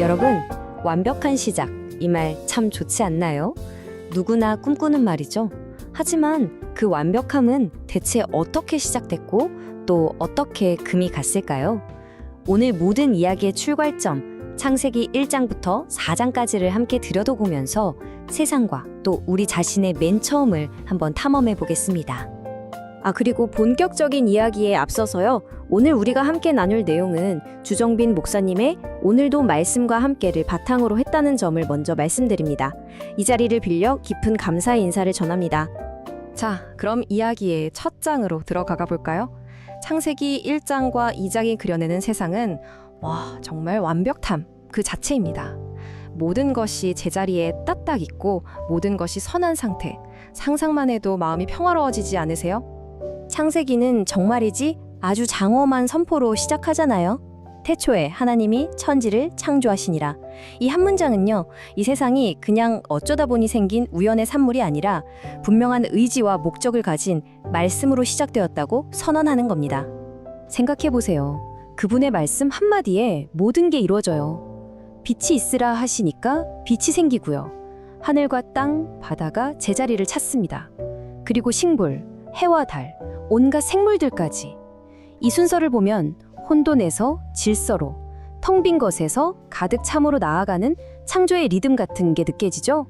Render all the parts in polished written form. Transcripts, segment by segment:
여러분, 완벽한 시작, 이 말 참 좋지 않나요? 누구나 꿈꾸는 말이죠. 하지만 그 완벽함은 대체 어떻게 시작됐고 또 어떻게 금이 갔을까요? 오늘 모든 이야기의 출발점, 창세기 1장부터 4장까지를 함께 들여다보면서 세상과 또 우리 자신의 맨 처음을 한번 탐험해 보겠습니다. 그리고 본격적인 이야기에 앞서서요. 오늘 우리가 함께 나눌 내용은 주정빈 목사님의 오늘도 말씀과 함께를 바탕으로 했다는 점을 먼저 말씀드립니다. 이 자리를 빌려 깊은 감사의 인사를 전합니다. 자, 그럼 이야기의 첫 장으로 들어가 볼까요? 창세기 1장과 2장이 그려내는 세상은 정말 완벽함 그 자체입니다. 모든 것이 제자리에 따딱 있고 모든 것이 선한 상태. 상상만 해도 마음이 평화로워지지 않으세요? 창세기는 정말이지 아주 장엄한 선포로 시작하잖아요. 태초에 하나님이 천지를 창조하시니라. 이 한 문장은요, 이 세상이 그냥 어쩌다 보니 생긴 우연의 산물이 아니라 분명한 의지와 목적을 가진 말씀으로 시작되었다고 선언하는 겁니다. 생각해보세요. 그분의 말씀 한마디에 모든 게 이루어져요. 빛이 있으라 하시니까 빛이 생기고요. 하늘과 땅, 바다가 제자리를 찾습니다. 그리고 식물, 해와 달, 온갖 생물들까지. 이 순서를 보면 혼돈에서 질서로, 텅 빈 것에서 가득 참으로 나아가는 창조의 리듬 같은 게 느껴지죠?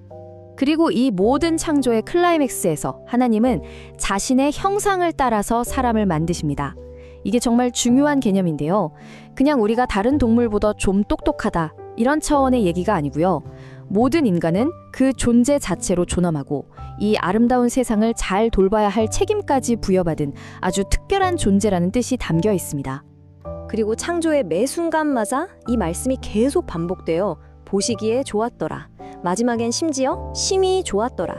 그리고 이 모든 창조의 클라이맥스에서 하나님은 자신의 형상을 따라서 사람을 만드십니다. 이게 정말 중요한 개념인데요. 그냥 우리가 다른 동물보다 좀 똑똑하다 이런 차원의 얘기가 아니고요. 모든 인간은 그 존재 자체로 존엄하고 이 아름다운 세상을 잘 돌봐야 할 책임까지 부여받은 아주 특별한 존재라는 뜻이 담겨 있습니다. 그리고 창조의 매 순간마다 이 말씀이 계속 반복되어 보시기에 좋았더라. 마지막엔 심지어 심히 좋았더라.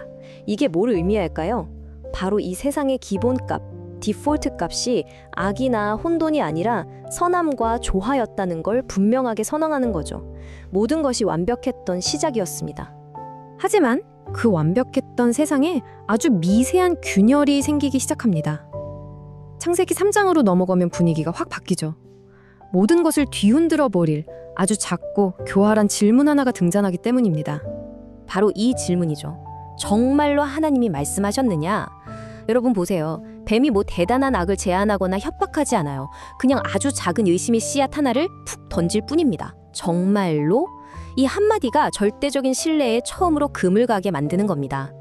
이게 뭘 의미할까요? 바로 이 세상의 기본값, 디폴트 값이 악이나 혼돈이 아니라 선함과 조화였다는 걸 분명하게 선언하는 거죠. 모든 것이 완벽했던 시작이었습니다. 하지만 그 완벽했던 세상에 아주 미세한 균열이 생기기 시작합니다. 창세기 3장으로 넘어가면 분위기가 확 바뀌죠. 모든 것을 뒤흔들어 버릴 아주 작고 교활한 질문 하나가 등장하기 때문입니다. 바로 이 질문이죠. 정말로 하나님이 말씀하셨느냐? 여러분 보세요. 뱀이 대단한 악을 제안하거나 협박하지 않아요. 그냥 아주 작은 의심의 씨앗 하나를 푹 던질 뿐입니다. 정말로? 이 한마디가 절대적인 신뢰에 처음으로 금을 가게 만드는 겁니다.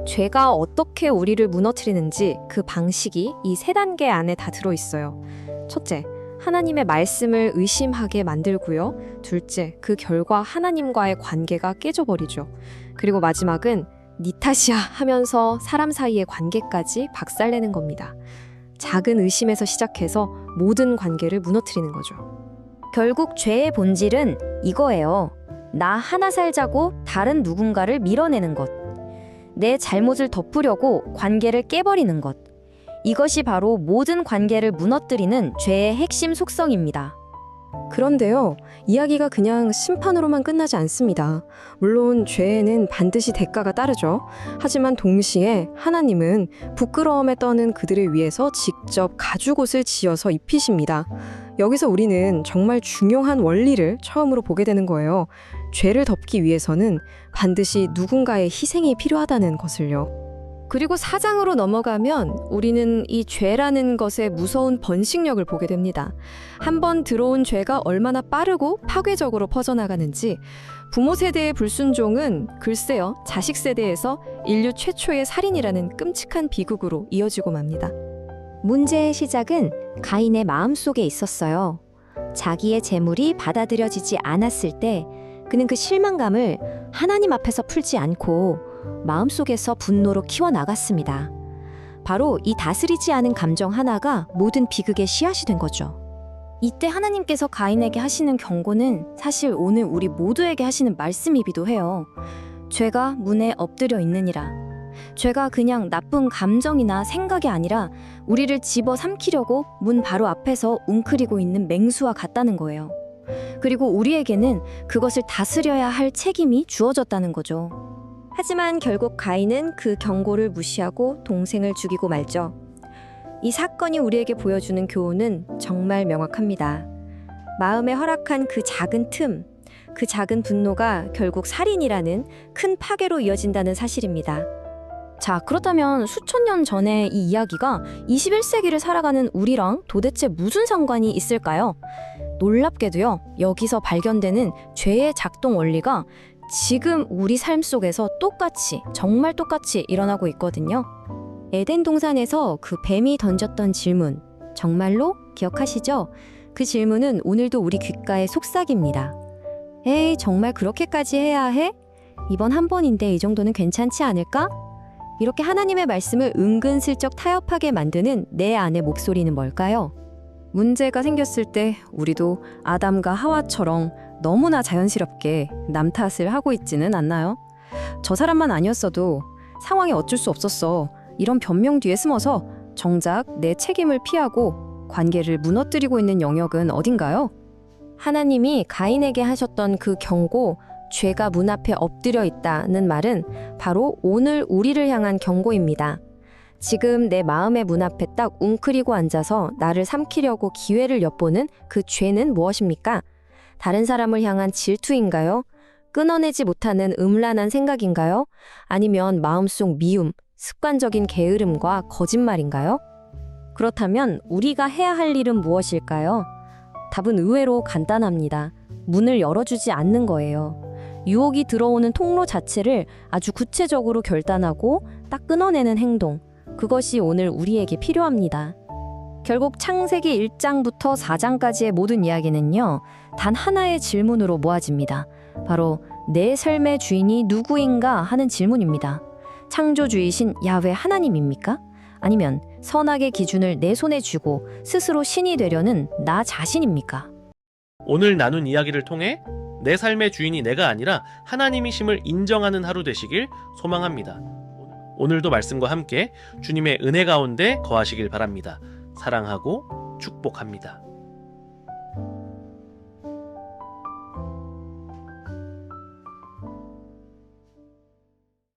죄가 어떻게 우리를 무너뜨리는지 그 방식이 이 세 단계 안에 다 들어있어요. 첫째, 하나님의 말씀을 의심하게 만들고요. 둘째, 그 결과 하나님과의 관계가 깨져버리죠. 그리고 마지막은 니 탓이야 하면서 사람 사이의 관계까지 박살내는 겁니다. 작은 의심에서 시작해서 모든 관계를 무너뜨리는 거죠. 결국 죄의 본질은 이거예요. 나 하나 살자고 다른 누군가를 밀어내는 것. 내 잘못을 덮으려고 관계를 깨버리는 것. 이것이 바로 모든 관계를 무너뜨리는 죄의 핵심 속성입니다. 그런데요, 이야기가 그냥 심판으로만 끝나지 않습니다. 물론 죄에는 반드시 대가가 따르죠. 하지만 동시에 하나님은 부끄러움에 떠는 그들을 위해서 직접 가죽옷을 지어서 입히십니다. 여기서 우리는 정말 중요한 원리를 처음으로 보게 되는 거예요. 죄를 덮기 위해서는 반드시 누군가의 희생이 필요하다는 것을요. 그리고 4장으로 넘어가면 우리는 이 죄라는 것의 무서운 번식력을 보게 됩니다. 한번 들어온 죄가 얼마나 빠르고 파괴적으로 퍼져나가는지, 부모 세대의 불순종은 글쎄요, 자식 세대에서 인류 최초의 살인이라는 끔찍한 비극으로 이어지고 맙니다. 문제의 시작은 가인의 마음속에 있었어요. 자기의 재물이 받아들여지지 않았을 때 그는 그 실망감을 하나님 앞에서 풀지 않고 마음속에서 분노로 키워나갔습니다. 바로 이 다스리지 않은 감정 하나가 모든 비극의 씨앗이 된 거죠. 이때 하나님께서 가인에게 하시는 경고는 사실 오늘 우리 모두에게 하시는 말씀이기도 해요. 죄가 문에 엎드려 있느니라. 죄가 그냥 나쁜 감정이나 생각이 아니라 우리를 집어삼키려고 문 바로 앞에서 웅크리고 있는 맹수와 같다는 거예요. 그리고 우리에게는 그것을 다스려야 할 책임이 주어졌다는 거죠. 하지만 결국 가인은 그 경고를 무시하고 동생을 죽이고 말죠. 이 사건이 우리에게 보여주는 교훈은 정말 명확합니다. 마음에 허락한 그 작은 틈, 그 작은 분노가 결국 살인이라는 큰 파괴로 이어진다는 사실입니다. 자, 그렇다면 수천 년 전의 이 이야기가 21세기를 살아가는 우리랑 도대체 무슨 상관이 있을까요? 놀랍게도요, 여기서 발견되는 죄의 작동 원리가 지금 우리 삶 속에서 똑같이, 정말 똑같이 일어나고 있거든요. 에덴 동산에서 그 뱀이 던졌던 질문, 정말로 기억하시죠? 그 질문은 오늘도 우리 귓가에 속삭입니다. 에이, 정말 그렇게까지 해야 해? 이번 한 번인데 이 정도는 괜찮지 않을까? 이렇게 하나님의 말씀을 은근슬쩍 타협하게 만드는 내 안의 목소리는 뭘까요? 문제가 생겼을 때 우리도 아담과 하와처럼 너무나 자연스럽게 남 탓을 하고 있지는 않나요? 저 사람만 아니었어도 상황이 어쩔 수 없었어. 이런 변명 뒤에 숨어서 정작 내 책임을 피하고 관계를 무너뜨리고 있는 영역은 어딘가요? 하나님이 가인에게 하셨던 그 경고, 죄가 문 앞에 엎드려 있다는 말은 바로 오늘 우리를 향한 경고입니다. 지금 내 마음의 문 앞에 딱 웅크리고 앉아서 나를 삼키려고 기회를 엿보는 그 죄는 무엇입니까? 다른 사람을 향한 질투인가요? 끊어내지 못하는 음란한 생각인가요? 아니면 마음속 미움, 습관적인 게으름과 거짓말인가요? 그렇다면 우리가 해야 할 일은 무엇일까요? 답은 의외로 간단합니다. 문을 열어주지 않는 거예요. 유혹이 들어오는 통로 자체를 아주 구체적으로 결단하고 딱 끊어내는 행동. 그것이 오늘 우리에게 필요합니다. 결국 창세기 1장부터 4장까지의 모든 이야기는요, 단 하나의 질문으로 모아집니다. 바로 내 삶의 주인이 누구인가 하는 질문입니다. 창조주이신 야훼 하나님입니까? 아니면 선악의 기준을 내 손에 쥐고 스스로 신이 되려는 나 자신입니까? 오늘 나눈 이야기를 통해 내 삶의 주인이 내가 아니라 하나님이심을 인정하는 하루 되시길 소망합니다. 오늘도 말씀과 함께 주님의 은혜 가운데 거하시길 바랍니다. 사랑하고 축복합니다.